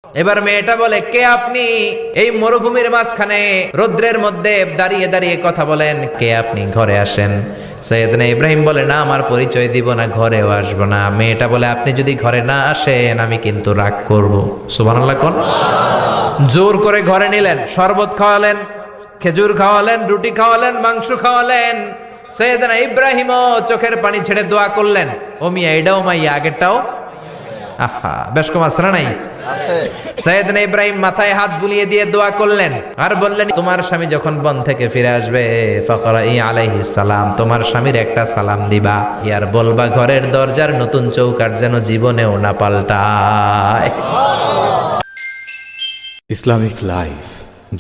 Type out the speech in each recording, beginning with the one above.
এবার মেয়েটা বলে, কে আপনি? এই মরুভূমির মাঝখানে রৌদ্রের মধ্যে দাঁড়িয়ে দাঁড়িয়ে কথা বলেন, কে আপনি? ঘরে আসেন। সৈয়দনা ইব্রাহিম বলে, না, আমার পরিচয় দিব না, ঘরেও আসবো না। মেয়েটা বলে, আপনি যদি ঘরে না আসেন আমি কিন্তু রাগ করব। সুবহানাল্লাহ কোন। জোর করে ঘরে নিলেন, শরবত খাওয়ালেন, খেজুর খাওয়ালেন, রুটি খাওয়ালেন, মাংস খাওয়ালেন। সৈয়দনা ইব্রাহিমও চোখের পানি ছেড়ে দোয়া করলেন। ও মিয়া, এটাও মাইয়া, আগেরটাও। আহা, বেশ কম আসরা নাই। সৈয়দনা ইব্রাহিম মাথায় হাত বুলিয়ে দিয়ে দোয়া করলেন আর বললেন, তোমার স্বামী যখন বন থেকে ফিরে আসবে ফাকরাই আলাইহিস সালাম, তোমার স্বামীর একটা সালাম দিবা, আর বলবা ঘরের দরজার নতুন চৌকাঠ যেন জীবনেও না পাল্টায়। ইসলামিক লাইফ,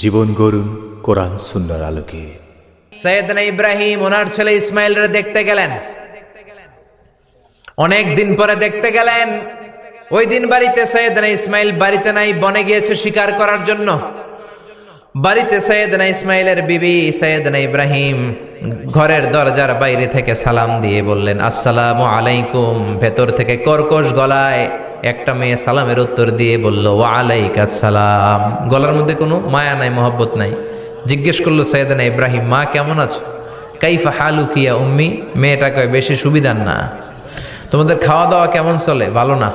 জীবন গড়ুন কোরআন সুন্নাহর আলোকে। সৈয়দনা ইব্রাহিম ওনার ছেলে ইসমাইলরে দেখতে গেলেন। অনেক দিন পরে দেখতে গেলেন। ওই দিন বাড়িতে সৈয়দনা ইসমাইল বাড়িতে নাই, বনে গিয়েছে শিকার করার জন্য। বাড়িতে সৈয়দনা ইসমাইলের বিবি সৈয়দনা ইব্রাহিম ঘরের দরজার বাইরে থেকে সালাম দিয়ে বললেন, আসসালামু আলাইকুম। ভেতর থেকে কর্কশ গলায় একটা মেয়ে সালামের উত্তর দিয়ে বলল, ওয়া আলাইকাস সালাম। গলার মধ্যে কোনো মায়া নাই, মহব্বত নাই। জিজ্ঞেস করলো সৈয়দনা ইব্রাহিম, মা কেমন আছো? কাইফা হালুকি ইয়া উম্মি। মেয়েটা কয়, বেশি সুবিধার না। তোমাদের খাওয়া দাওয়া কেমন চলে? ভালো না।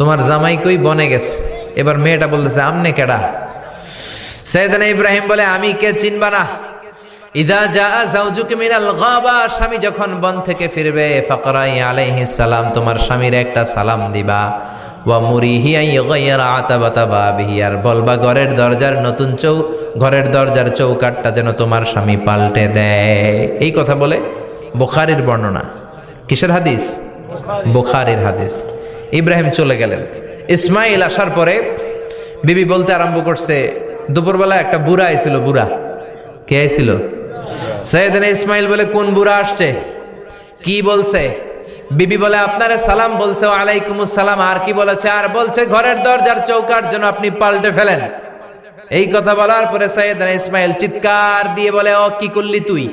তোমার জামাই কই? বনে গেছে। এবার মেয়েটা বলতেছে, আমনে কেডা? সৈয়দনা ইব্রাহিম বলে, আমি কে চিনবা না? ইদা জা যাওজুকা মিনাল গাবা, স্বামী যখন বন থেকে ফিরবে ফাকরাই আলাইহিস সালাম, তোমার স্বামীর একটা সালাম দিবা। ওয়া মুরিহি আইগাইরা আতাবাতা বাবিহি, আর বলবা ঘরের দরজার নতুন ঘরের দরজার চৌকাঠটা যেন তোমার স্বামী পাল্টে দেয়। এই কথা বলে বুখারীর বর্ণনা। কিসের হাদিস? বুখারীর হাদিস। ইব্রাহিম চলে গেলেন। ইসমাইল আসার পরে বিবি বলতে আরম্ভ করছে, দুপুরবেলা একটা বুড়া আইছিল। বুড়া কে আইছিল? সৈয়দনা ইসমাইল বলে, কোন বুড়া আসছে? কি বলছে? বিবি বলে, আপনারে সালাম বলছে। ওয়ালাইকুমুস সালাম। আর কি বলেছে? আর বলছে ঘরের দরজার চৌকাঠ যেন আপনি পাল্টে ফেলেন। এই কথা বলার পরে সৈয়দনা ইসমাইল চিৎকার দিয়ে বলে, ও কি করলি তুই?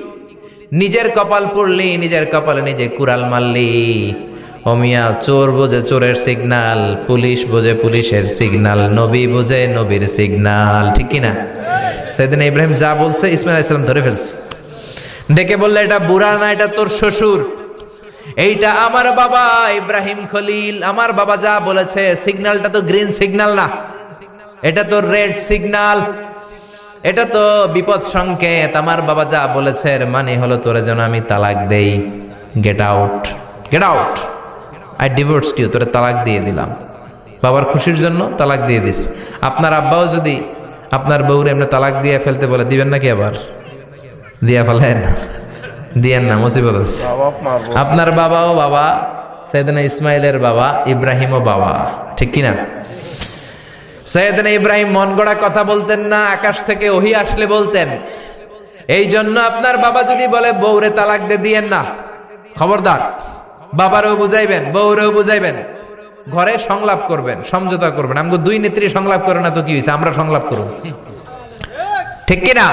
নিজের কপাল পুড়লি, নিজের কপালে নিজে কুড়াল মারলি। ও মিয়া, চোর বোঝে চোরের সিগনাল, পুলিশ বোঝে পুলিশের সিগনাল, নবী বোঝে নবীর সিগনাল, ঠিক কিনা? সৈয়দনা ইব্রাহিম যা বলছে ইসমাইল আলাইহিস সালাম ধরে ফেলছে। ডেকে বললে, এটা বুড়া না, এটা তোর শ্বশুর। এইটা আমার বাবা ইব্রাহিম খলিল। আমার বাবা যা বলেছে, সিগন্যালটা তো গ্রিন সিগন্যাল না, এটা তো রেড সিগন্যাল, এটা তো বিপদ সংকেত। আমার বাবা যা বলেছে এর মানে হলো তোরে যেন আমি তালাক দেই। Get out, get out, I divorced you. তোরে তালাক দিয়ে দিলাম। বাবার খুশির জন্য তালাক দিয়ে দিস। আপনার আব্বাও যদি আপনার বউরে এমনি তালাক দিয়ে ফেলতে বলে, দিবেন নাকি? আবার দিয়া ফেলেন, দিয়েন না, মুসিবত আছে। আপনার বাবাও বাবা, সৈয়দনা ইসমাইলের বাবা, ইব্রাহিমও বাবা, ঠিক কিনা? সৈয়দনা ইব্রাহিম মন গড়া কথা বলতেন না, আকাশ থেকে ওহী আসলে বলতেন। এই জন্য আপনার বাবা যদি বলে বউরে তালাক দিয়েন না, খবরদার। বাবারও বুঝাইবেন, বউরেও বুঝাইবেন, ঘরে সংলাপ করবেন, সমঝোতা করবেন। আমগো দুই নেত্রী সংলাপ করে না তো কি হয়েছে, আমরা সংলাপ করব, ঠিক কিনা?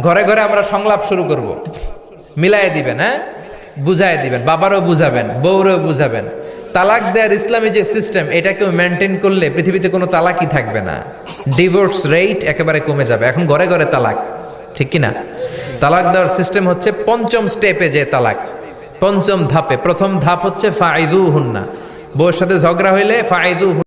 ঘরে ঘরে আমরা সংলাপ শুরু করব। মিলাই দিবেন, হ্যাঁ, বুঝাই দিবেন, বাবারও বুঝাবেন, বউরেও বুঝাবেন। তালাক দেওয়ার ইসলামী যে সিস্টেম, এটাকেও মেনটেন করলে পৃথিবীতে কোনো তালাকই থাকবে না। ডিভোর্স রেট একেবারে কমে যাবে। এখন ঘরে ঘরে তালাক, ঠিক কিনা? তালাক দেওয়ার সিস্টেম হচ্ছে পঞ্চম স্টেপে যে তালাক, পঞ্চম ধাপে। প্রথম ধাপ হচ্ছে ফাইদুহুন্না, বউর সাথে ঝগড়া হইলে ফাইদুহুন্না